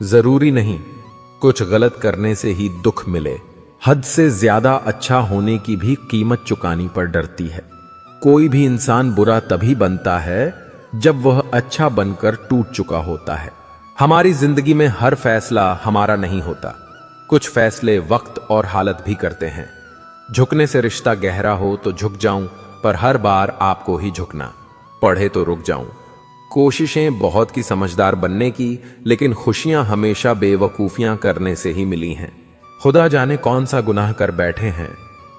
जरूरी नहीं कुछ गलत करने से ही दुख मिले, हद से ज्यादा अच्छा होने की भी कीमत चुकानी पर डरती है। कोई भी इंसान बुरा तभी बनता है जब वह अच्छा बनकर टूट चुका होता है। हमारी जिंदगी में हर फैसला हमारा नहीं होता, कुछ फैसले वक्त और हालत भी करते हैं। झुकने से रिश्ता गहरा हो तो झुक जाऊं, पर हर बार आपको ही झुकना पढ़े तो रुक जाऊं। कोशिशें बहुत की समझदार बनने की, लेकिन खुशियां हमेशा बेवकूफियां करने से ही मिली हैं। खुदा जाने कौन सा गुनाह कर बैठे हैं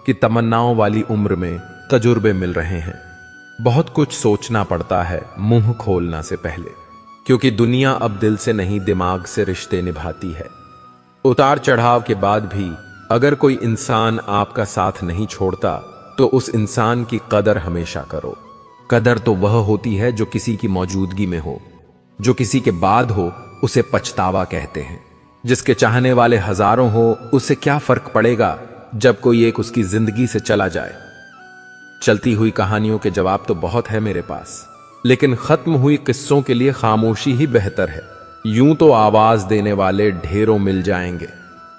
कि तमन्नाओं वाली उम्र में तजुर्बे मिल रहे हैं। बहुत कुछ सोचना पड़ता है मुंह खोलना से पहले, क्योंकि दुनिया अब दिल से नहीं दिमाग से रिश्ते निभाती है। उतार चढ़ाव के बाद भी अगर कोई इंसान आपका साथ नहीं छोड़ता तो उस इंसान की कदर हमेशा करो। कदर तो वह होती है जो किसी की मौजूदगी में हो, जो किसी के बाद हो उसे पछतावा कहते हैं। जिसके चाहने वाले हजारों हो उससे क्या फर्क पड़ेगा जब कोई एक उसकी जिंदगी से चला जाए। चलती हुई कहानियों के जवाब तो बहुत है मेरे पास, लेकिन खत्म हुई किस्सों के लिए खामोशी ही बेहतर है। यूं तो आवाज देने वाले ढेरों मिल जाएंगे,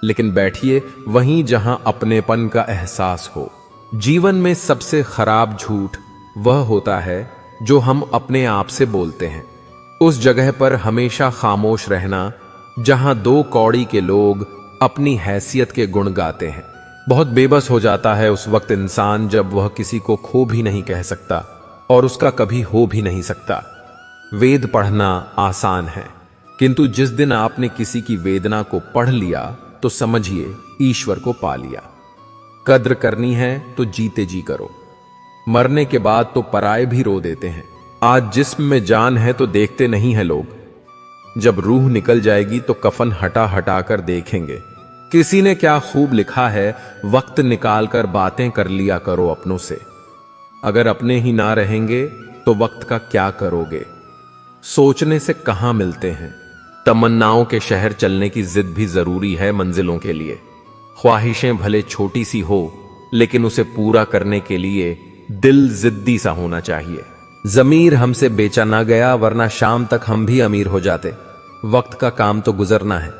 लेकिन बैठिए वहीं जहां अपनेपन का एहसास हो। जीवन में सबसे खराब झूठ वह होता है जो हम अपने आप से बोलते हैं। उस जगह पर हमेशा खामोश रहना जहां दो कौड़ी के लोग अपनी हैसियत के गुण गाते हैं। बहुत बेबस हो जाता है उस वक्त इंसान जब वह किसी को खो भी नहीं कह सकता और उसका कभी हो भी नहीं सकता। वेद पढ़ना आसान है, किंतु जिस दिन आपने किसी की वेदना को पढ़ लिया तो समझिए ईश्वर को पा लिया। कद्र करनी है तो जीते जी करो, मरने के बाद तो पराये भी रो देते हैं। आज जिस्म में जान है तो देखते नहीं है लोग, जब रूह निकल जाएगी तो कफन हटा हटा कर देखेंगे। किसी ने क्या खूब लिखा है, वक्त निकाल कर बातें कर लिया करो अपनों से। अगर अपने ही ना रहेंगे तो वक्त का क्या करोगे। सोचने से कहां मिलते हैं। तमन्नाओं के शहर चलने की जिद भी जरूरी है मंजिलों के लिए। ख्वाहिशें भले छोटी सी हो, लेकिन उसे पूरा करने के लिए दिल जिद्दी सा होना चाहिए। जमीर हमसे बेचा ना गया, वरना शाम तक हम भी अमीर हो जाते। वक्त का काम तो गुजरना है।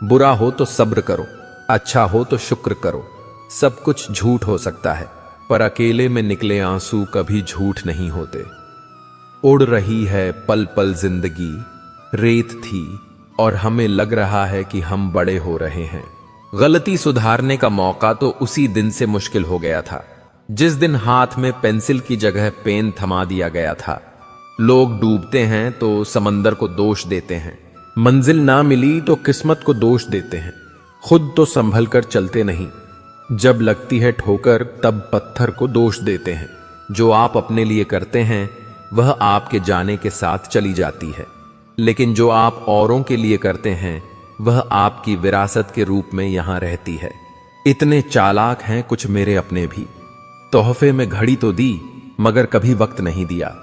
बुरा हो तो सब्र करो, अच्छा हो तो शुक्र करो। सब कुछ झूठ हो सकता है, पर अकेले में निकले आंसू कभी झूठ नहीं होते। उड़ रही है पल पल जिंदगी, रेत थी और हमें लग रहा है कि हम बड़े हो रहे हैं। गलती सुधारने का मौका तो उसी दिन से मुश्किल हो गया था जिस दिन हाथ में पेंसिल की जगह पेन थमा दिया गया था। लोग डूबते हैं तो समंदर को दोष देते हैं, मंजिल ना मिली तो किस्मत को दोष देते हैं। खुद तो संभल कर चलते नहीं, जब लगती है ठोकर तब पत्थर को दोष देते हैं। जो आप अपने लिए करते हैं वह आपके जाने के साथ चली जाती है, लेकिन जो आप औरों के लिए करते हैं वह आपकी विरासत के रूप में यहां रहती है। इतने चालाक हैं कुछ मेरे अपने भी, तोहफे में घड़ी तो दी मगर कभी वक्त नहीं दिया।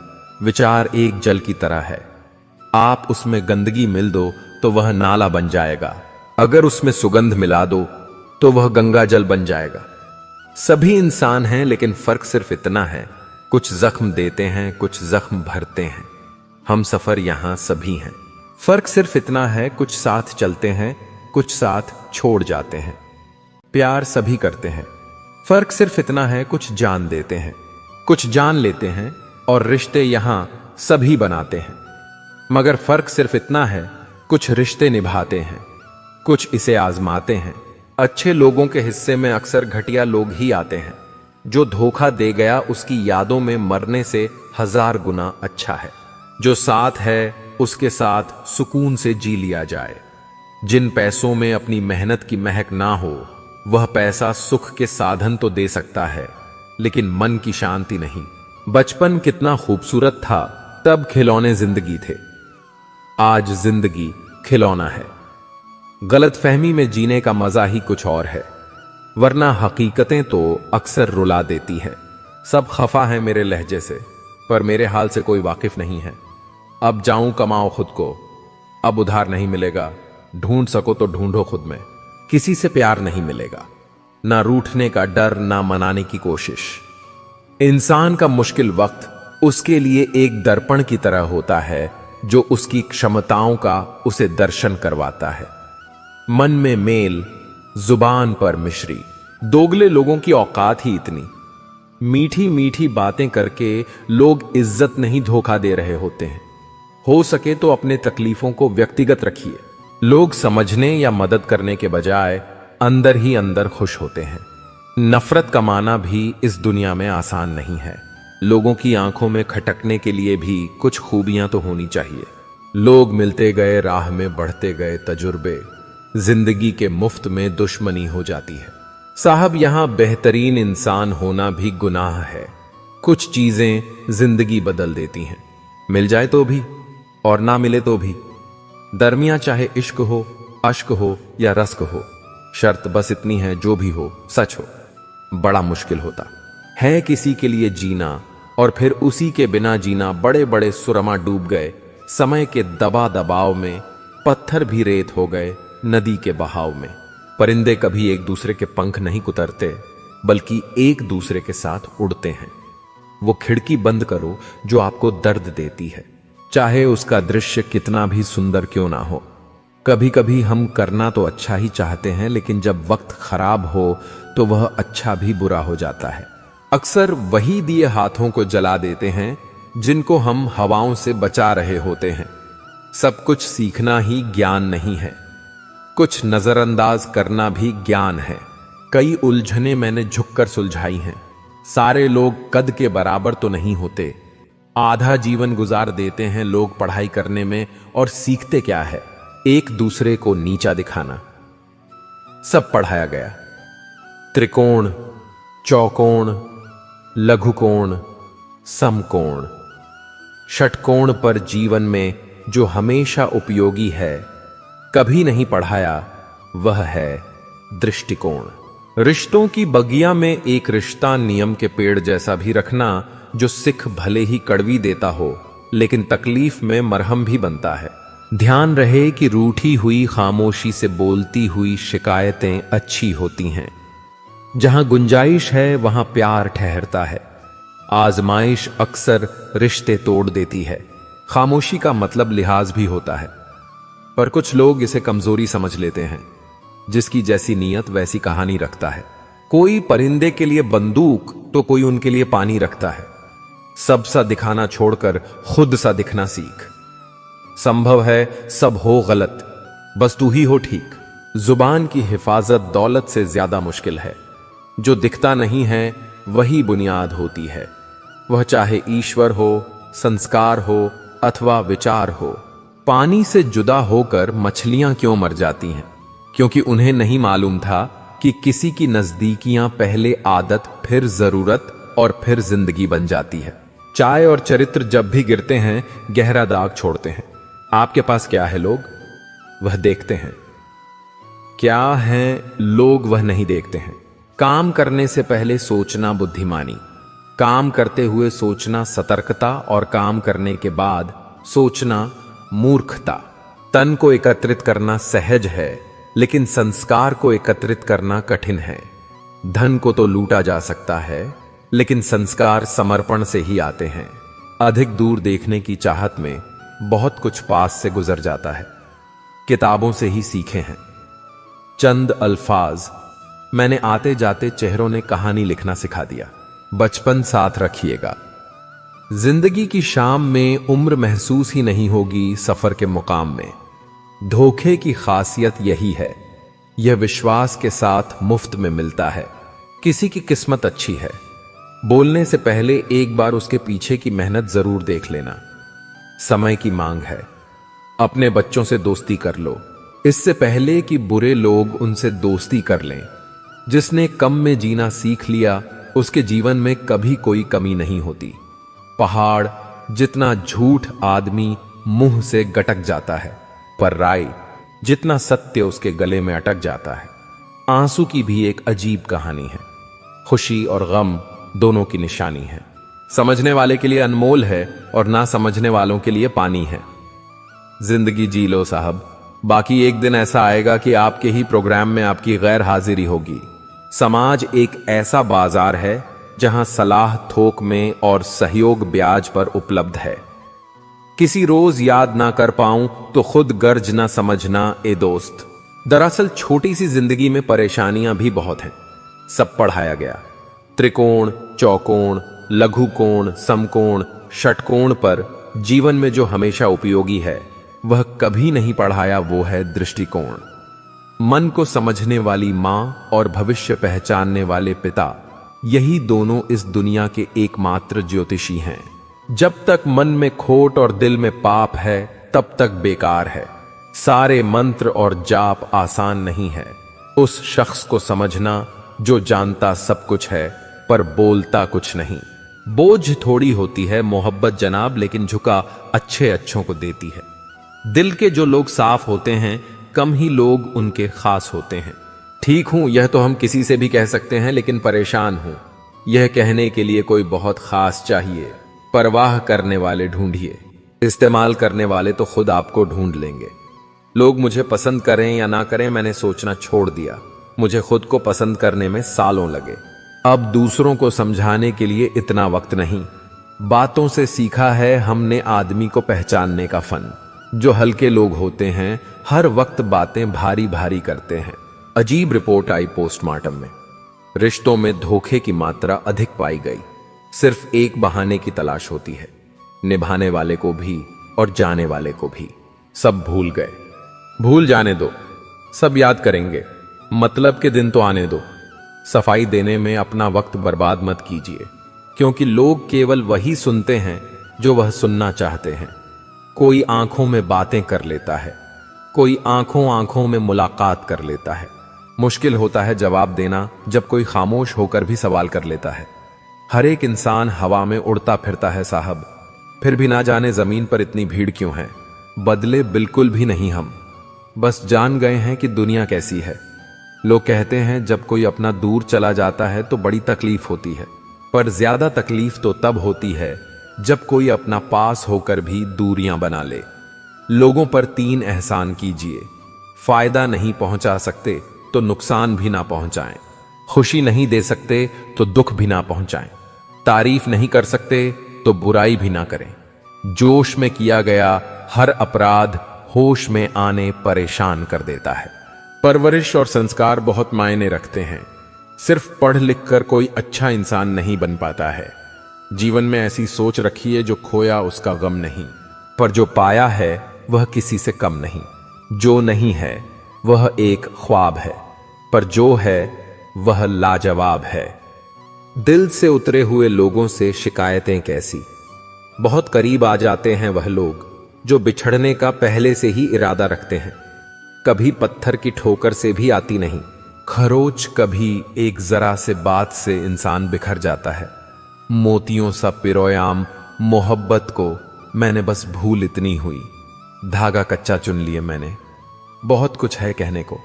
विचार एक जल की तरह है, आप उसमें गंदगी मिल दो तो वह नाला बन जाएगा, अगर उसमें सुगंध मिला दो तो वह गंगा जल बन जाएगा। सभी इंसान हैं, लेकिन फर्क सिर्फ इतना है, कुछ जख्म देते हैं कुछ जख्म भरते हैं। हम सफर यहां सभी हैं। फर्क सिर्फ इतना है, कुछ साथ चलते हैं कुछ साथ छोड़ जाते हैं। प्यार सभी करते हैं, फर्क सिर्फ इतना है, कुछ जान देते हैं कुछ जान लेते हैं। और रिश्ते यहां सभी बनाते हैं, मगर फर्क सिर्फ इतना है, कुछ रिश्ते निभाते हैं कुछ इसे आजमाते हैं। अच्छे लोगों के हिस्से में अक्सर घटिया लोग ही आते हैं। जो धोखा दे गया उसकी यादों में मरने से 1000 गुना अच्छा है। जो साथ है उसके साथ सुकून से जी लिया जाए। जिन पैसों में अपनी मेहनत की महक ना हो, वह पैसा सुख के साधन तो दे सकता है, लेकिन मन की शांति नहीं। बचपन कितना खूबसूरत था, तब खिलौने जिंदगी थे, आज जिंदगी खिलौना है। गलतफहमी में जीने का मजा ही कुछ और है, वरना हकीकतें तो अक्सर रुला देती हैं। सब खफा है मेरे लहजे से, पर मेरे हाल से कोई वाकिफ नहीं है। अब जाऊं कमाओ खुद को, अब उधार नहीं मिलेगा। ढूंढ सको तो ढूंढो खुद में, किसी से प्यार नहीं मिलेगा। ना रूठने का डर, ना मनाने की कोशिश। इंसान का मुश्किल वक्त उसके लिए एक दर्पण की तरह होता है जो उसकी क्षमताओं का उसे दर्शन करवाता है। मन में मेल, जुबान पर मिश्री। दोगले लोगों की औकात ही इतनी। मीठी मीठी बातें करके लोग इज्जत नहीं धोखा दे रहे होते हैं। हो सके तो अपने तकलीफों को व्यक्तिगत रखिए। लोग समझने या मदद करने के बजाय अंदर ही अंदर खुश होते हैं। नफरत कमाना भी इस दुनिया में आसान नहीं है। लोगों की आंखों में खटकने के लिए भी कुछ खूबियां तो होनी चाहिए। लोग मिलते गए, राह में बढ़ते गए तजुर्बे, जिंदगी के मुफ्त में दुश्मनी हो जाती है। साहब, यहां बेहतरीन इंसान होना भी गुनाह है। कुछ चीजें जिंदगी बदल देती हैं, मिल जाए तो भी और ना मिले तो भी। दरमिया चाहे इश्क हो, अश्क हो या रस्क हो, शर्त बस इतनी है, जो भी हो सच हो। बड़ा मुश्किल होता है किसी के लिए जीना, और फिर उसी के बिना जीना। बड़े बड़े सुरमा डूब गए समय के दबा दबाव में, पत्थर भी रेत हो गए नदी के बहाव में। परिंदे कभी एक दूसरे के पंख नहीं कुतरते, बल्कि एक दूसरे के साथ उड़ते हैं। वो खिड़की बंद करो जो आपको दर्द देती है, चाहे उसका दृश्य कितना भी सुंदर क्यों ना हो। कभी कभी हम करना तो अच्छा ही चाहते हैं, लेकिन जब वक्त खराब हो तो वह अच्छा भी बुरा हो जाता है। अक्सर वही दिए हाथों को जला देते हैं जिनको हम हवाओं से बचा रहे होते हैं। सब कुछ सीखना ही ज्ञान नहीं है, कुछ नजरअंदाज करना भी ज्ञान है। कई उलझने मैंने झुककर सुलझाई हैं। सारे लोग कद के बराबर तो नहीं होते। आधा जीवन गुजार देते हैं लोग पढ़ाई करने में, और सीखते क्या है? एक दूसरे को नीचा दिखाना। सब पढ़ाया गया, त्रिकोण, चौकोण, लघुकोण, समकोण, षटकोण, पर जीवन में जो हमेशा उपयोगी है, कभी नहीं पढ़ाया, वह है दृष्टिकोण। रिश्तों की बगिया में एक रिश्ता नियम के पेड़ जैसा भी रखना, जो सिख भले ही कड़वी देता हो, लेकिन तकलीफ में मरहम भी बनता है। ध्यान रहे कि रूठी हुई खामोशी से बोलती हुई शिकायतें अच्छी होती हैं। जहां गुंजाइश है वहां प्यार ठहरता है। आजमाइश अक्सर रिश्ते तोड़ देती है। खामोशी का मतलब लिहाज भी होता है, पर कुछ लोग इसे कमजोरी समझ लेते हैं। जिसकी जैसी नीयत वैसी कहानी रखता है। कोई परिंदे के लिए बंदूक तो कोई उनके लिए पानी रखता है। सब सा दिखाना छोड़कर खुद सा दिखना सीख। संभव है सब हो गलत, बस तू ही हो ठीक। जुबान की हिफाजत दौलत से ज्यादा मुश्किल है। जो दिखता नहीं है वही बुनियाद होती है। वह चाहे ईश्वर हो, संस्कार हो अथवा विचार हो। पानी से जुदा होकर मछलियां क्यों मर जाती हैं? क्योंकि उन्हें नहीं मालूम था कि किसी की नजदीकियां पहले आदत, फिर जरूरत और फिर जिंदगी बन जाती है। चाय और चरित्र जब भी गिरते हैं गहरा दाग छोड़ते हैं। आपके पास क्या है लोग वह देखते हैं, क्या है लोग वह नहीं देखते हैं। काम करने से पहले सोचना बुद्धिमानी, काम करते हुए सोचना सतर्कता, और काम करने के बाद सोचना मूर्खता। तन को एकत्रित करना सहज है, लेकिन संस्कार को एकत्रित करना कठिन है। धन को तो लूटा जा सकता है, लेकिन संस्कार समर्पण से ही आते हैं। अधिक दूर देखने की चाहत में बहुत कुछ पास से गुजर जाता है। किताबों से ही सीखे हैं। चंद अल्फाज मैंने आते जाते चेहरों ने कहानी लिखना सिखा दिया। बचपन साथ रखिएगा। जिंदगी की शाम में उम्र महसूस ही नहीं होगी सफर के मुकाम में। धोखे की खासियत यही है, यह विश्वास के साथ मुफ्त में मिलता है। किसी की किस्मत अच्छी है, बोलने से पहले एक बार उसके पीछे की मेहनत जरूर देख लेना। समय की मांग है, अपने बच्चों से दोस्ती कर लो इससे पहले कि बुरे लोग उनसे दोस्ती कर लें। जिसने कम में जीना सीख लिया उसके जीवन में कभी कोई कमी नहीं होती। पहाड़ जितना झूठ आदमी मुंह से गटक जाता है, पर राई जितना सत्य उसके गले में अटक जाता है। आंसू की भी एक अजीब कहानी है। खुशी और गम दोनों की निशानी है। समझने वाले के लिए अनमोल है और ना समझने वालों के लिए पानी है। जिंदगी जी लो साहब, बाकी एक दिन ऐसा आएगा कि आपके ही प्रोग्राम में आपकी गैर हाजिरी होगी। समाज एक ऐसा बाजार है जहां सलाह थोक में और सहयोग ब्याज पर उपलब्ध है। किसी रोज याद ना कर पाऊं तो खुद गर्ज ना समझना ए दोस्त। दरअसल छोटी सी जिंदगी में परेशानियां भी बहुत हैं। सब पढ़ाया गया, त्रिकोण, चौकोण, लघु कोण, समकोण, षटकोण, पर जीवन में जो हमेशा उपयोगी है वह कभी नहीं पढ़ाया, वो है दृष्टिकोण। मन को समझने वाली मां और भविष्य पहचानने वाले पिता, यही दोनों इस दुनिया के एकमात्र ज्योतिषी हैं। जब तक मन में खोट और दिल में पाप है तब तक बेकार है। सारे मंत्र और जाप आसान नहीं है। उस शख्स को समझना जो जानता सब कुछ है पर बोलता कुछ नहीं। बोझ थोड़ी होती है मोहब्बत जनाब, लेकिन झुका अच्छे अच्छों को देती है। दिल के जो लोग साफ होते हैं कम ही लोग उनके खास होते हैं। ठीक हूं यह तो हम किसी से भी कह सकते हैं, लेकिन परेशान हूं यह कहने के लिए कोई बहुत खास चाहिए। परवाह करने वाले ढूंढिए, इस्तेमाल करने वाले तो खुद आपको ढूंढ लेंगे। लोग मुझे पसंद करें या ना करें मैंने सोचना छोड़ दिया। मुझे खुद को पसंद करने में सालों लगे। अब दूसरों को समझाने के लिए इतना वक्त नहीं। बातों से सीखा है हमने आदमी को पहचानने का फन। जो हल्के लोग होते हैं हर वक्त बातें भारी भारी करते हैं। अजीब रिपोर्ट आई पोस्टमार्टम में। रिश्तों में धोखे की मात्रा अधिक पाई गई। सिर्फ एक बहाने की तलाश होती है, निभाने वाले को भी और जाने वाले को भी। सब भूल गए। भूल जाने दो, सब याद करेंगे। मतलब के दिन तो आने दो। सफाई देने में अपना वक्त बर्बाद मत कीजिए, क्योंकि लोग केवल वही सुनते हैं जो वह सुनना चाहते हैं। कोई आंखों में बातें कर लेता है, कोई आंखों आंखों में मुलाकात कर लेता है। मुश्किल होता है जवाब देना जब कोई खामोश होकर भी सवाल कर लेता है। हर एक इंसान हवा में उड़ता फिरता है साहब, फिर भी ना जाने जमीन पर इतनी भीड़ क्यों है। बदले बिल्कुल भी नहीं हम, बस जान गए हैं कि दुनिया कैसी है। लोग कहते हैं जब कोई अपना दूर चला जाता है तो बड़ी तकलीफ होती है, पर ज्यादा तकलीफ तो तब होती है जब कोई अपना पास होकर भी दूरियां बना ले। लोगों पर 3 एहसान कीजिए। फायदा नहीं पहुंचा सकते तो नुकसान भी ना पहुंचाएं। खुशी नहीं दे सकते तो दुख भी ना पहुंचाएं। तारीफ नहीं कर सकते तो बुराई भी ना करें। जोश में किया गया हर अपराध होश में आने परेशान कर देता है। परवरिश और संस्कार बहुत मायने रखते हैं। सिर्फ पढ़ लिख कर कोई अच्छा इंसान नहीं बन पाता है। जीवन में ऐसी सोच रखिए जो खोया उसका गम नहीं, पर जो पाया है वह किसी से कम नहीं। जो नहीं है वह एक ख्वाब है, पर जो है वह लाजवाब है। दिल से उतरे हुए लोगों से शिकायतें कैसी। बहुत करीब आ जाते हैं वह लोग जो बिछड़ने का पहले से ही इरादा रखते हैं। कभी पत्थर की ठोकर से भी आती नहीं। खरोच कभी एक जरा से बात से इंसान बिखर जाता है। मोतियों सा पिरोयाम मोहब्बत को मैंने बस भूल इतनी हुई। धागा कच्चा चुन लिए मैंने। बहुत कुछ है कहने को,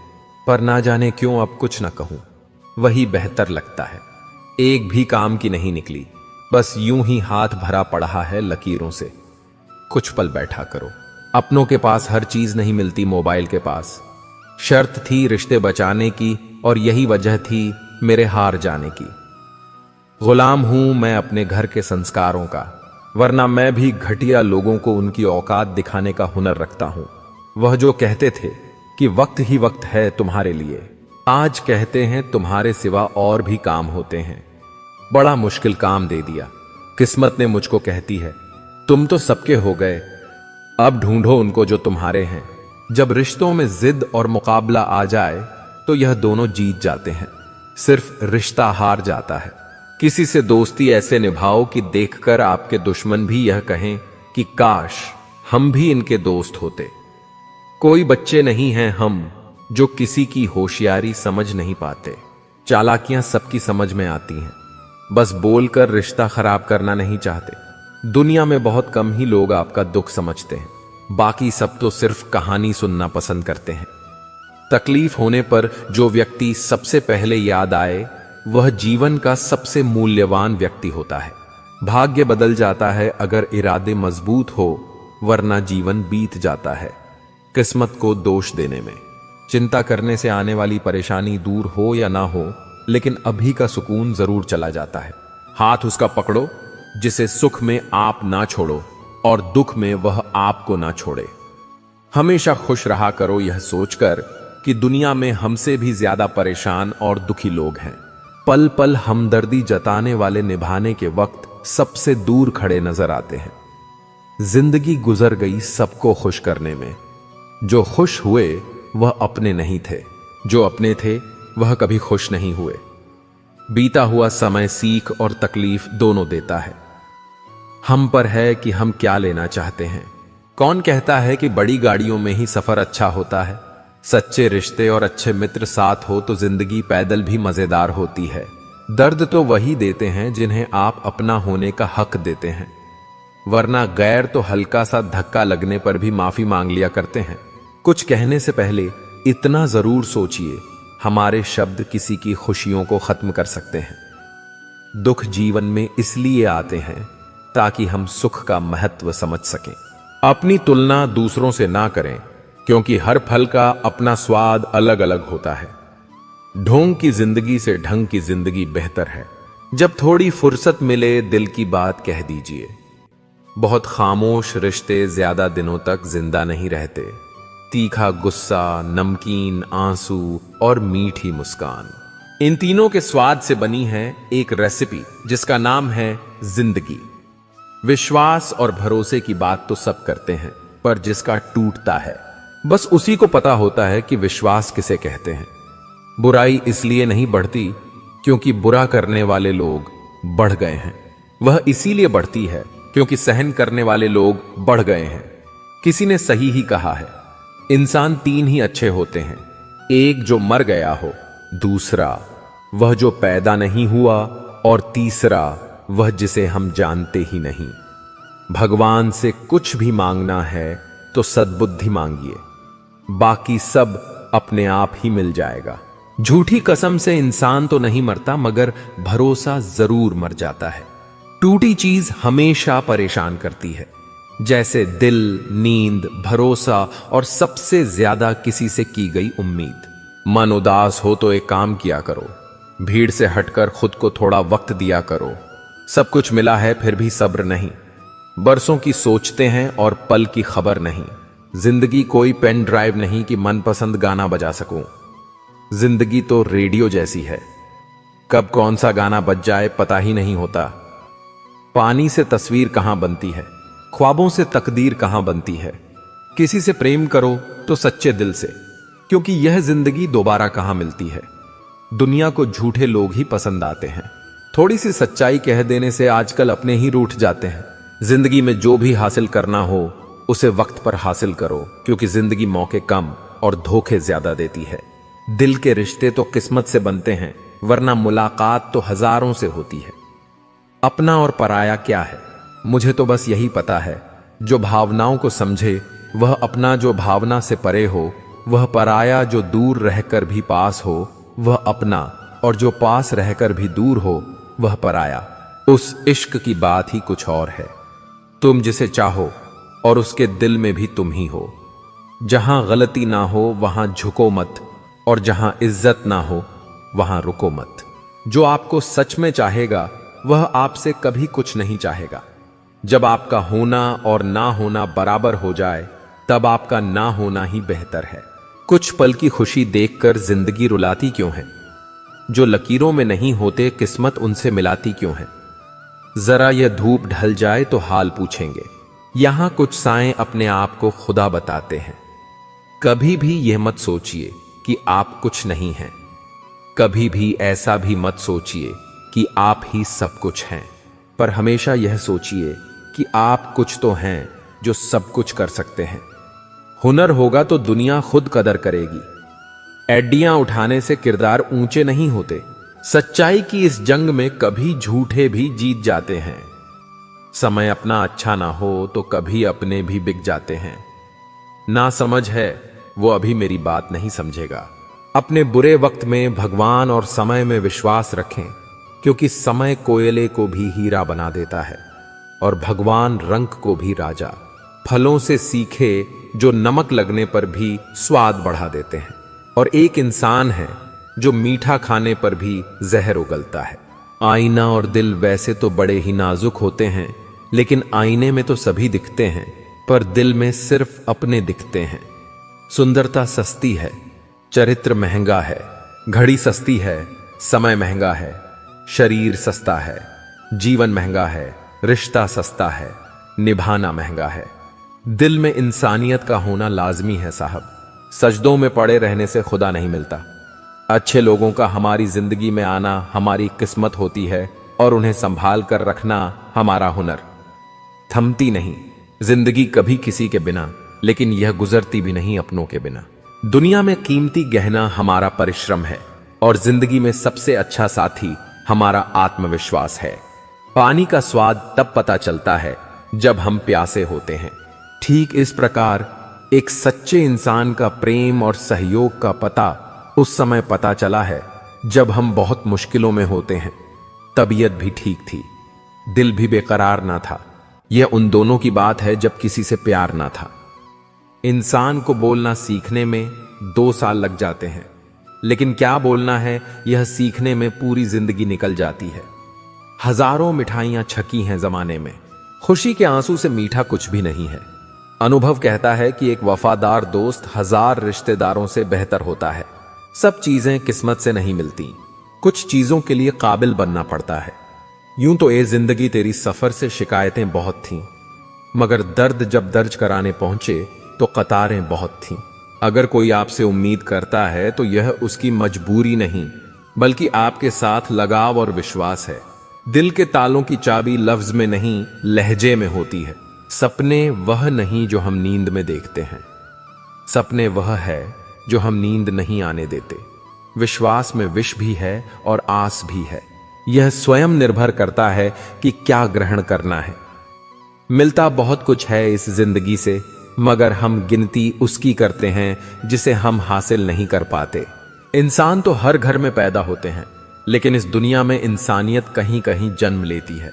पर ना जाने क्यों अब कुछ ना कहूं, वही बेहतर लगता है। एक भी काम की नहीं निकली, बस यूं ही हाथ भरा पड़ा है लकीरों से। कुछ पल बैठा करो। अपनों के पास हर चीज नहीं मिलती मोबाइल के पास। शर्त थी रिश्ते बचाने की और यही वजह थी मेरे हार जाने की। गुलाम हूं मैं अपने घर के संस्कारों का, वरना मैं भी घटिया लोगों को उनकी औकात दिखाने का हुनर रखता हूं। वह जो कहते थे कि वक्त ही वक्त है तुम्हारे लिए, आज कहते हैं तुम्हारे सिवा और भी काम होते हैं। बड़ा मुश्किल काम दे दिया। किस्मत ने मुझको कहती है तुम तो सबके हो गए, अब ढूंढो उनको जो तुम्हारे हैं। जब रिश्तों में जिद और मुकाबला आ जाए तो यह दोनों जीत जाते हैं, सिर्फ रिश्ता हार जाता है। किसी से दोस्ती ऐसे निभाओ कि देखकर आपके दुश्मन भी यह कहें कि काश हम भी इनके दोस्त होते। कोई बच्चे नहीं हैं हम जो किसी की होशियारी समझ नहीं पाते। चालाकियां सबकी समझ में आती हैं, बस बोलकर रिश्ता खराब करना नहीं चाहते। दुनिया में बहुत कम ही लोग आपका दुख समझते हैं, बाकी सब तो सिर्फ कहानी सुनना पसंद करते हैं। तकलीफ होने पर जो व्यक्ति सबसे पहले याद आए वह जीवन का सबसे मूल्यवान व्यक्ति होता है। भाग्य बदल जाता है अगर इरादे मजबूत हो, वरना जीवन बीत जाता है किस्मत को दोष देने में। चिंता करने से आने वाली परेशानी दूर हो या ना हो, लेकिन अभी का सुकून जरूर चला जाता है। हाथ उसका पकड़ो जिसे सुख में आप ना छोड़ो और दुख में वह आपको ना छोड़े। हमेशा खुश रहा करो यह सोचकर कि दुनिया में हमसे भी ज्यादा परेशान और दुखी लोग हैं। पल पल हमदर्दी जताने वाले निभाने के वक्त सबसे दूर खड़े नजर आते हैं। जिंदगी गुजर गई सबको खुश करने में। जो खुश हुए वह अपने नहीं थे, जो अपने थे वह कभी खुश नहीं हुए। बीता हुआ समय सीख और तकलीफ दोनों देता है। हम पर है कि हम क्या लेना चाहते हैं। कौन कहता है कि बड़ी गाड़ियों में ही सफर अच्छा होता है। सच्चे रिश्ते और अच्छे मित्र साथ हो तो जिंदगी पैदल भी मजेदार होती है। दर्द तो वही देते हैं जिन्हें आप अपना होने का हक देते हैं, वरना गैर तो हल्का सा धक्का लगने पर भी माफी मांग लिया करते हैं। कुछ कहने से पहले इतना जरूर सोचिए, हमारे शब्द किसी की खुशियों को खत्म कर सकते हैं। दुख जीवन में इसलिए आते हैं ताकि हम सुख का महत्व समझ सकें। अपनी तुलना दूसरों से ना करें, क्योंकि हर फल का अपना स्वाद अलग अलग होता है। ढोंग की जिंदगी से ढंग की जिंदगी बेहतर है। जब थोड़ी फुर्सत मिले दिल की बात कह दीजिए। बहुत खामोश रिश्ते ज्यादा दिनों तक जिंदा नहीं रहते। तीखा गुस्सा, नमकीन आंसू और मीठी मुस्कान, इन तीनों के स्वाद से बनी है एक रेसिपी जिसका नाम है जिंदगी। विश्वास और भरोसे की बात तो सब करते हैं, पर जिसका टूटता है बस उसी को पता होता है कि विश्वास किसे कहते हैं। बुराई इसलिए नहीं बढ़ती क्योंकि बुरा करने वाले लोग बढ़ गए हैं, वह इसीलिए बढ़ती है क्योंकि सहन करने वाले लोग बढ़ गए हैं। किसी ने सही ही कहा है, इंसान तीन ही अच्छे होते हैं, एक जो मर गया हो, दूसरा वह जो पैदा नहीं हुआ, और तीसरा वह जिसे हम जानते ही नहीं। भगवान से कुछ भी मांगना है तो सद्बुद्धि मांगिए, बाकी सब अपने आप ही मिल जाएगा। झूठी कसम से इंसान तो नहीं मरता, मगर भरोसा जरूर मर जाता है। टूटी चीज हमेशा परेशान करती है, जैसे दिल, नींद, भरोसा और सबसे ज्यादा किसी से की गई उम्मीद। मन उदास हो तो एक काम किया करो, भीड़ से हटकर खुद को थोड़ा वक्त दिया करो। सब कुछ मिला है फिर भी सब्र नहीं। बरसों की सोचते हैं और पल की खबर नहीं। जिंदगी कोई पेन ड्राइव नहीं कि मनपसंद गाना बजा सकूं। जिंदगी तो रेडियो जैसी है, कब कौन सा गाना बज जाए पता ही नहीं होता। पानी से तस्वीर कहां बनती है, ख्वाबों से तकदीर कहां बनती है। किसी से प्रेम करो तो सच्चे दिल से, क्योंकि यह जिंदगी दोबारा कहां मिलती है। दुनिया को झूठे लोग ही पसंद आते हैं। थोड़ी सी सच्चाई कह देने से आजकल अपने ही रूठ जाते हैं। जिंदगी में जो भी हासिल करना हो उसे वक्त पर हासिल करो, क्योंकि जिंदगी मौके कम और धोखे ज्यादा देती है। दिल के रिश्ते तो किस्मत से बनते हैं, वरना मुलाकात तो हजारों से होती है। अपना और पराया क्या है, मुझे तो बस यही पता है, जो भावनाओं को समझे वह अपना, जो भावना से परे हो वह पराया, जो दूर रहकर भी पास हो वह अपना, और जो पास रहकर भी दूर हो वह पराया। उस इश्क की बात ही कुछ और है। तुम जिसे चाहो और उसके दिल में भी तुम ही हो। जहां गलती ना हो वहां झुको मत, और जहां इज्जत ना हो वहां रुको मत। जो आपको सच में चाहेगा वह आपसे कभी कुछ नहीं चाहेगा। जब आपका होना और ना होना बराबर हो जाए तब आपका ना होना ही बेहतर है। कुछ पल की खुशी देखकर जिंदगी रुलाती क्यों है? जो लकीरों में नहीं होते किस्मत उनसे मिलाती क्यों है? जरा यह धूप ढल जाए तो हाल पूछेंगे। यहां कुछ साएं अपने आप को खुदा बताते हैं। कभी भी यह मत सोचिए कि आप कुछ नहीं हैं। कभी भी ऐसा भी मत सोचिए कि आप ही सब कुछ हैं। पर हमेशा यह सोचिए कि आप कुछ तो हैं जो सब कुछ कर सकते हैं। हुनर होगा तो दुनिया खुद कदर करेगी। एड्डियां उठाने से किरदार ऊंचे नहीं होते। सच्चाई की इस जंग में कभी झूठे भी जीत जाते हैं। समय अपना अच्छा ना हो तो कभी अपने भी बिक जाते हैं। ना समझ है वो अभी मेरी बात नहीं समझेगा। अपने बुरे वक्त में भगवान और समय में विश्वास रखें, क्योंकि समय कोयले को भी हीरा बना देता है और भगवान रंग को भी राजा। फलों से सीखे जो नमक लगने पर भी स्वाद बढ़ा देते हैं, और एक इंसान है जो मीठा खाने पर भी जहर उगलता है। आईना और दिल वैसे तो बड़े ही नाजुक होते हैं, लेकिन आईने में तो सभी दिखते हैं, पर दिल में सिर्फ अपने दिखते हैं। सुंदरता सस्ती है, चरित्र महंगा है, घड़ी सस्ती है, समय महंगा है, शरीर सस्ता है, जीवन महंगा है, रिश्ता सस्ता है, निभाना महंगा है। दिल में इंसानियत का होना लाजमी है साहब। सजदों में पड़े रहने से खुदा नहीं मिलता। अच्छे लोगों का हमारी जिंदगी में आना हमारी किस्मत होती है और उन्हें संभाल कर रखना हमारा हुनर। थमती नहीं जिंदगी कभी किसी के बिना, लेकिन यह गुजरती भी नहीं अपनों के बिना। दुनिया में कीमती गहना हमारा परिश्रम है और जिंदगी में सबसे अच्छा साथी हमारा आत्मविश्वास है। पानी का स्वाद तब पता चलता है जब हम प्यासे होते हैं। ठीक इस प्रकार एक सच्चे इंसान का प्रेम और सहयोग का पता उस समय पता चला है जब हम बहुत मुश्किलों में होते हैं। तबीयत भी ठीक थी, दिल भी बेकरार ना था। यह उन दोनों की बात है जब किसी से प्यार ना था। इंसान को बोलना सीखने में 2 साल लग जाते हैं, लेकिन क्या बोलना है यह सीखने में पूरी जिंदगी निकल जाती है। हजारों मिठाइयां छकी हैं जमाने में, खुशी के आंसू से मीठा कुछ भी नहीं है। अनुभव कहता है कि एक वफादार दोस्त 1000 रिश्तेदारों से बेहतर होता है। सब चीजें किस्मत से नहीं मिलती, कुछ चीजों के लिए काबिल बनना पड़ता है। यूं तो ए जिंदगी तेरी सफर से शिकायतें बहुत थीं, मगर दर्द जब दर्ज कराने पहुंचे तो कतारें बहुत थीं। अगर कोई आपसे उम्मीद करता है तो यह उसकी मजबूरी नहीं, बल्कि आपके साथ लगाव और विश्वास है। दिल के तालों की चाबी लफ्ज में नहीं, लहजे में होती है। सपने वह नहीं जो हम नींद में देखते हैं, सपने वह है जो हम नींद नहीं आने देते। विश्वास में विष भी है और आस भी है। यह स्वयं निर्भर करता है कि क्या ग्रहण करना है। मिलता बहुत कुछ है इस जिंदगी से, मगर हम गिनती उसकी करते हैं जिसे हम हासिल नहीं कर पाते। इंसान तो हर घर में पैदा होते हैं, लेकिन इस दुनिया में इंसानियत कहीं कहीं जन्म लेती है।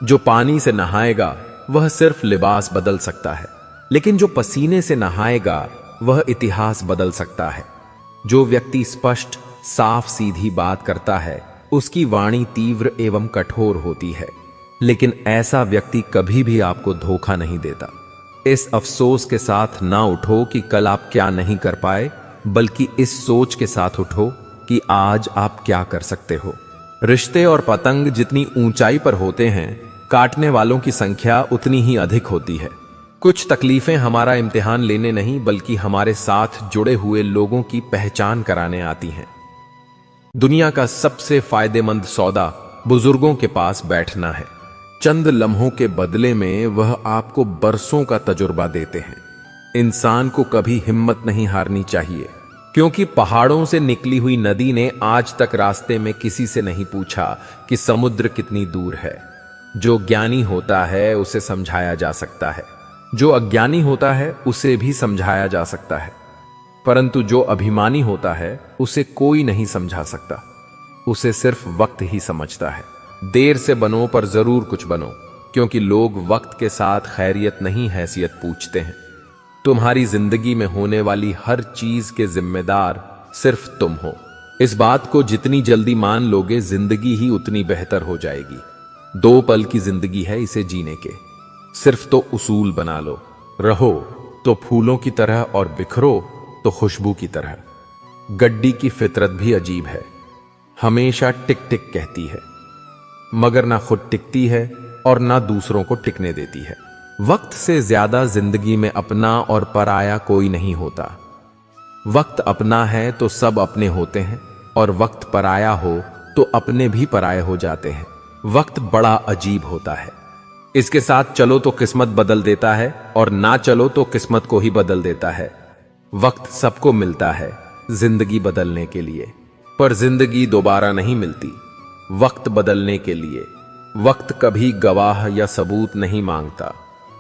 जो पानी से नहाएगा वह सिर्फ लिबास बदल सकता है, लेकिन जो पसीने से नहाएगा वह इतिहास बदल सकता है। जो व्यक्ति स्पष्ट साफ सीधी बात करता है उसकी वाणी तीव्र एवं कठोर होती है, लेकिन ऐसा व्यक्ति कभी भी आपको धोखा नहीं देता। इस अफसोस के साथ ना उठो कि कल आप क्या नहीं कर पाए, बल्कि इस सोच के साथ उठो कि आज आप क्या कर सकते हो। रिश्ते और पतंग जितनी ऊंचाई पर होते हैं, काटने वालों की संख्या उतनी ही अधिक होती है। कुछ तकलीफें हमारा इम्तिहान लेने नहीं, बल्कि हमारे साथ जुड़े हुए लोगों की पहचान कराने आती हैं। दुनिया का सबसे फायदेमंद सौदा बुजुर्गों के पास बैठना है। चंद लम्हों के बदले में वह आपको बरसों का तजुर्बा देते हैं। इंसान को कभी हिम्मत नहीं हारनी चाहिए, क्योंकि पहाड़ों से निकली हुई नदी ने आज तक रास्ते में किसी से नहीं पूछा कि समुद्र कितनी दूर है। जो ज्ञानी होता है उसे समझाया जा सकता है, जो अज्ञानी होता है उसे भी समझाया जा सकता है, परंतु जो अभिमानी होता है उसे कोई नहीं समझा सकता। उसे सिर्फ वक्त ही समझता है। देर से बनो पर जरूर कुछ बनो, क्योंकि लोग वक्त के साथ खैरियत नहीं हैसियत पूछते हैं। तुम्हारी जिंदगी में होने वाली हर चीज के जिम्मेदार सिर्फ तुम हो। इस बात को जितनी जल्दी मान लोगे, जिंदगी ही उतनी बेहतर हो जाएगी। 2 पल की जिंदगी है इसे जीने के, सिर्फ तो उसूल बना लो। रहो तो फूलों की तरह और बिखरो तो खुशबू की तरह। गड्डी की फितरत भी अजीब है, हमेशा टिक टिक कहती है, मगर ना खुद टिकती है और ना दूसरों को टिकने देती है। वक्त से ज्यादा जिंदगी में अपना और पराया कोई नहीं होता। वक्त अपना है तो सब अपने होते हैं, और वक्त पराया हो तो अपने भी पराये हो जाते हैं। वक्त बड़ा अजीब होता है। इसके साथ चलो तो किस्मत बदल देता है, और ना चलो तो किस्मत को ही बदल देता है। वक्त सबको मिलता है जिंदगी बदलने के लिए, पर जिंदगी दोबारा नहीं मिलती वक्त बदलने के लिए। वक्त कभी गवाह या सबूत नहीं मांगता,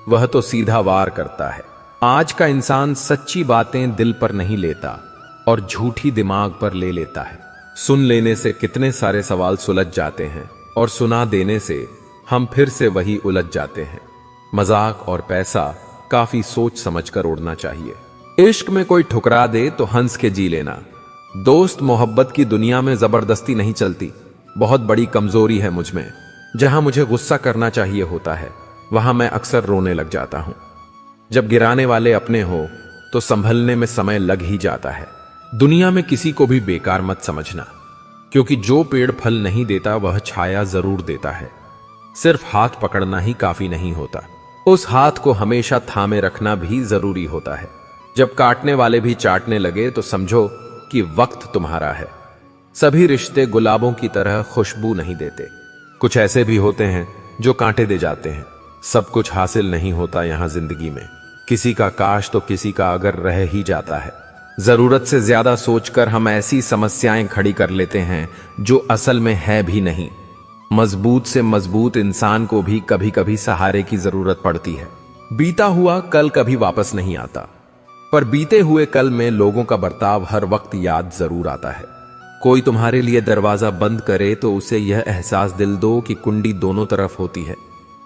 वह तो सीधा वार करता है। आज का इंसान सच्ची बातें दिल पर नहीं लेता और झूठी दिमाग पर ले लेता है। सुन लेने से कितने सारे सवाल सुलझ जाते हैं, और सुना देने से हम फिर से वही उलझ जाते हैं। मजाक और पैसा काफी सोच समझकर उड़ना चाहिए। इश्क में कोई ठुकरा दे तो हंस के जी लेना। दोस्त मोहब्बत की दुनिया में जबरदस्ती नहीं चलती। बहुत बड़ी कमजोरी है मुझ में, जहां मुझे गुस्सा करना चाहिए होता है, वहां मैं अक्सर रोने लग जाता हूं। जब गिराने वाले अपने हो तो संभलने में समय लग ही जाता है। दुनिया में किसी को भी बेकार मत समझना, क्योंकि जो पेड़ फल नहीं देता वह छाया जरूर देता है। सिर्फ हाथ पकड़ना ही काफी नहीं होता, उस हाथ को हमेशा थामे रखना भी जरूरी होता है। जब काटने वाले भी चाटने लगे तो समझो कि वक्त तुम्हारा है। सभी रिश्ते गुलाबों की तरह खुशबू नहीं देते, कुछ ऐसे भी होते हैं जो कांटे दे जाते हैं। सब कुछ हासिल नहीं होता यहां जिंदगी में, किसी का काश तो किसी का अगर रह ही जाता है। जरूरत से ज्यादा सोचकर हम ऐसी समस्याएं खड़ी कर लेते हैं जो असल में है भी नहीं। मजबूत से मजबूत इंसान को भी कभी कभी सहारे की जरूरत पड़ती है। बीता हुआ कल कभी वापस नहीं आता, पर बीते हुए कल में लोगों का बर्ताव हर वक्त याद जरूर आता है। कोई तुम्हारे लिए दरवाजा बंद करे तो उसे यह एहसास दिल दो कि कुंडी दोनों तरफ होती है।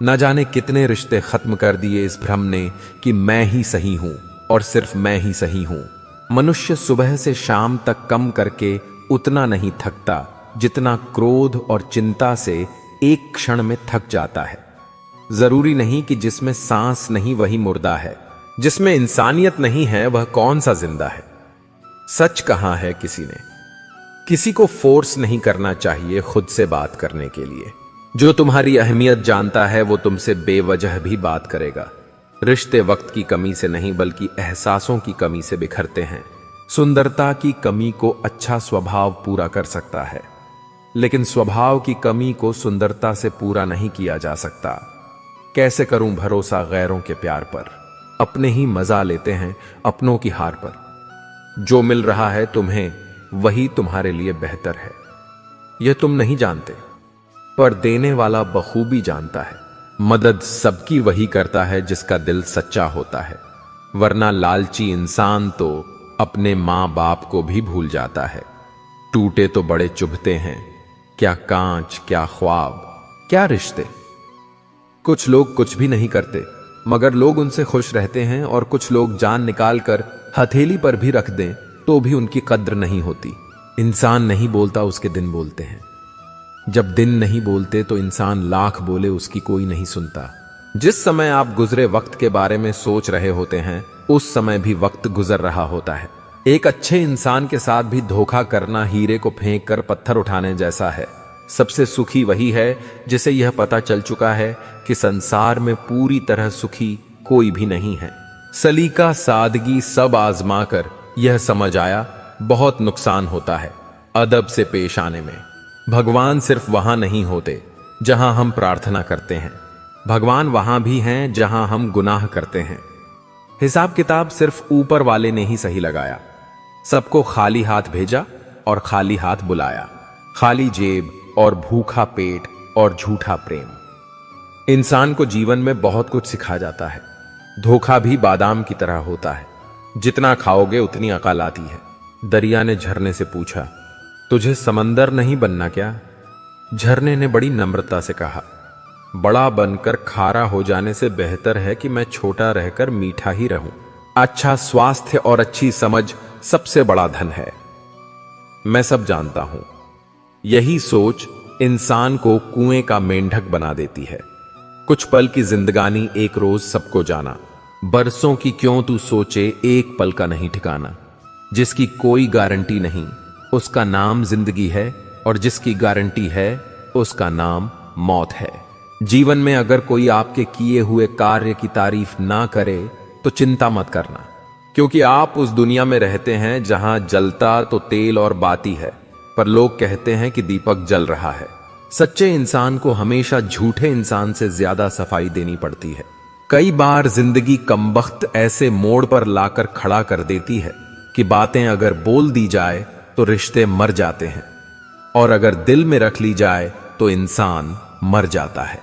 न जाने कितने रिश्ते खत्म कर दिए इस भ्रम ने कि मैं ही सही हूं और सिर्फ मैं ही सही हूं। मनुष्य सुबह से शाम तक कम करके उतना नहीं थकता जितना क्रोध और चिंता से एक क्षण में थक जाता है। जरूरी नहीं कि जिसमें सांस नहीं वही मुर्दा है, जिसमें इंसानियत नहीं है वह कौन सा जिंदा है। सच कहा है किसी ने, किसी को फोर्स नहीं करना चाहिए खुद से बात करने के लिए। जो तुम्हारी अहमियत जानता है वो तुमसे बेवजह भी बात करेगा। रिश्ते वक्त की कमी से नहीं बल्कि एहसासों की कमी से बिखरते हैं। सुंदरता की कमी को अच्छा स्वभाव पूरा कर सकता है, लेकिन स्वभाव की कमी को सुंदरता से पूरा नहीं किया जा सकता। कैसे करूं भरोसा गैरों के प्यार पर, अपने ही मजा लेते हैं अपनों की हार पर। जो मिल रहा है तुम्हें वही तुम्हारे लिए बेहतर है, यह तुम नहीं जानते, पर देने वाला बखूबी जानता है। मदद सबकी वही करता है जिसका दिल सच्चा होता है, वरना लालची इंसान तो अपने मां बाप को भी भूल जाता है। टूटे तो बड़े चुभते हैं, क्या कांच, क्या ख्वाब, क्या रिश्ते। कुछ लोग कुछ भी नहीं करते मगर लोग उनसे खुश रहते हैं, और कुछ लोग जान निकाल कर हथेली पर भी रख दें तो भी उनकी कद्र नहीं होती। इंसान नहीं बोलता उसके दिन बोलते हैं। जब दिन नहीं बोलते तो इंसान लाख बोले उसकी कोई नहीं सुनता। जिस समय आप गुजरे वक्त के बारे में सोच रहे होते हैं उस समय भी वक्त गुजर रहा होता है। एक अच्छे इंसान के साथ भी धोखा करना हीरे को फेंक कर पत्थर उठाने जैसा है। सबसे सुखी वही है जिसे यह पता चल चुका है कि संसार में पूरी तरह सुखी कोई भी नहीं है। सलीका सादगी सब आजमा कर यह समझ आया बहुत नुकसान होता है अदब से पेश आने में। भगवान सिर्फ वहां नहीं होते जहां हम प्रार्थना करते हैं, भगवान वहां भी हैं जहां हम गुनाह करते हैं। हिसाब किताब सिर्फ ऊपर वाले ने ही सही लगाया। सबको खाली हाथ भेजा और खाली हाथ बुलाया, खाली जेब और भूखा पेट और झूठा प्रेम। इंसान को जीवन में बहुत कुछ सिखा जाता है। धोखा भी बादाम की तरह होता है, जितना खाओगे उतनी अकल आती है। दरिया ने झरने से पूछा, तुझे समंदर नहीं बनना क्या? झरने ने बड़ी नम्रता से कहा, बड़ा बनकर खारा हो जाने से बेहतर है कि मैं छोटा रहकर मीठा ही रहूं। अच्छा स्वास्थ्य और अच्छी समझ सबसे बड़ा धन है। मैं सब जानता हूं। यही सोच इंसान को कुएं का मेंढक बना देती है। कुछ पल की जिंदगानी एक रोज सबको जाना, बरसों की क्यों तू सोचे एक पल का नहीं ठिकाना। जिसकी कोई गारंटी नहीं उसका नाम जिंदगी है, और जिसकी गारंटी है उसका नाम मौत है। जीवन में अगर कोई आपके किए हुए कार्य की तारीफ ना करे तो चिंता मत करना, क्योंकि आप उस दुनिया में रहते हैं जहां जलता तो तेल और बाती है, पर लोग कहते हैं कि दीपक जल रहा है। सच्चे इंसान को हमेशा झूठे इंसान से ज्यादा सफाई देनी पड़ती है। कई बार जिंदगी कमबख्त ऐसे मोड़ पर लाकर खड़ा कर देती है कि बातें अगर बोल दी जाए तो रिश्ते मर जाते हैं, और अगर दिल में रख ली जाए तो इंसान मर जाता है।